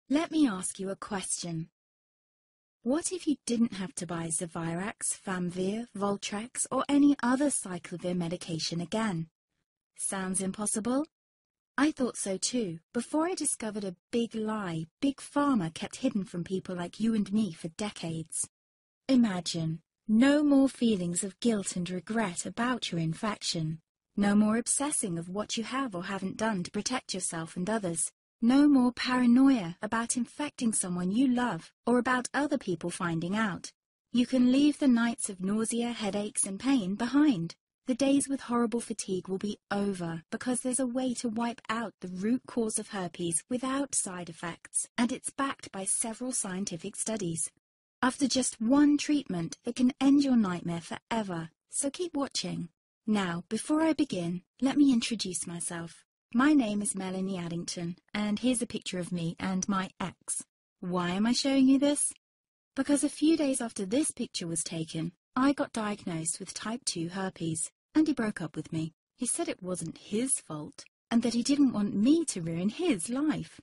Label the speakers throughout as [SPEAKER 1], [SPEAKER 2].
[SPEAKER 1] Let me ask you a question. What if you didn't have to buy Zovirax, Famvir, Voltrex, or any other aciclovir medication again? Sounds impossible? I thought so too, before I discovered a big lie Big Pharma kept hidden from people like you and me for decades. Imagine, no more feelings of guilt and regret about your infection. No more obsessing of what you have or haven't done to protect yourself and others. No more paranoia about infecting someone you love or about other people finding out. You can leave the nights of nausea, headaches and pain behind. The days with horrible fatigue will be over because there's a way to wipe out the root cause of herpes without side effects, and it's backed by several scientific studies. After just one treatment, it can end your nightmare forever, so keep watching. Now, before I begin, let me introduce myself. My name is Melanie Addington, and here's a picture of me and my ex. Why am I showing you this? Because a few days after this picture was taken, I got diagnosed with type 2 herpes, and he broke up with me. He said it wasn't his fault, and that he didn't want me to ruin his life.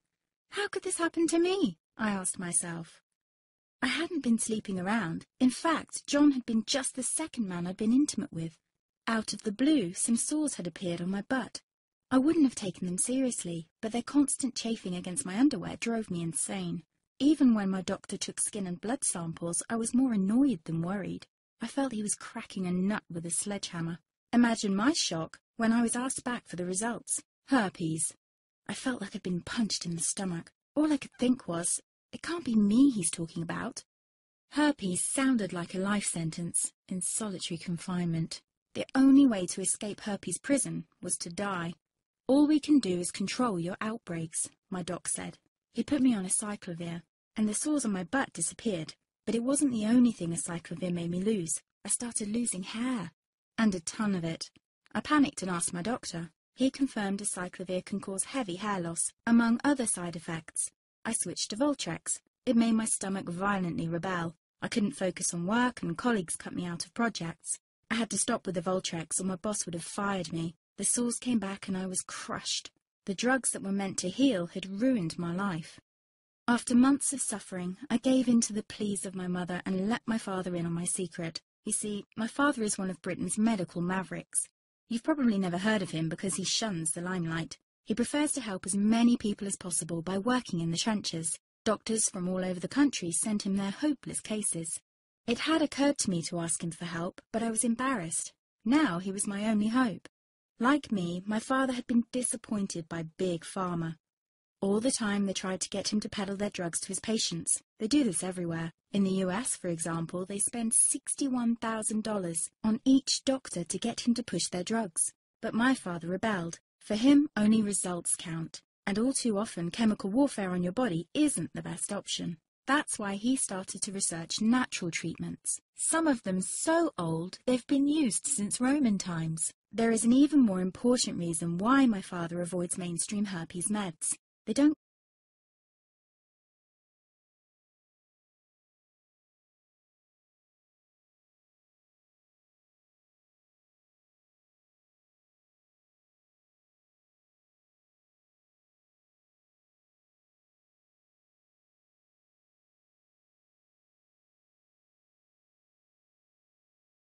[SPEAKER 1] How could this happen to me? I asked myself. I hadn't been sleeping around. In fact, John had been just the second man I'd been intimate with. Out of the blue, some sores had appeared on my butt. I wouldn't have taken them seriously, but their constant chafing against my underwear drove me insane. Even when my doctor took skin and blood samples, I was more annoyed than worried. I felt he was cracking a nut with a sledgehammer. Imagine my shock when I was asked back for the results. Herpes. I felt like I'd been punched in the stomach. All I could think was, it can't be me he's talking about. Herpes sounded like a life sentence in solitary confinement. The only way to escape herpes prison was to die. All we can do is control your outbreaks, my doc said. He put me on aciclovir, and the sores on my butt disappeared. But it wasn't the only thing aciclovir made me lose. I started losing hair, and a ton of it. I panicked and asked my doctor. He confirmed aciclovir can cause heavy hair loss, among other side effects. I switched to Voltrex. It made my stomach violently rebel. I couldn't focus on work, and colleagues cut me out of projects. I had to stop with the Voltrex, or my boss would have fired me. The sores came back and I was crushed. The drugs that were meant to heal had ruined my life. After months of suffering, I gave in to the pleas of my mother and let my father in on my secret. You see, my father is one of Britain's medical mavericks. You've probably never heard of him because he shuns the limelight. He prefers to help as many people as possible by working in the trenches. Doctors from all over the country sent him their hopeless cases. It had occurred to me to ask him for help, but I was embarrassed. Now he was my only hope. Like me, my father had been disappointed by Big Pharma. All the time they tried to get him to peddle their drugs to his patients. They do this everywhere. In the US, for example, they spend $61,000 on each doctor to get him to push their drugs. But my father rebelled. For him, only results count. And all too often, chemical warfare on your body isn't the best option. That's why he started to research natural treatments. Some of them so old they've been used since Roman times. There is an even more important reason why my father avoids mainstream herpes meds. They don't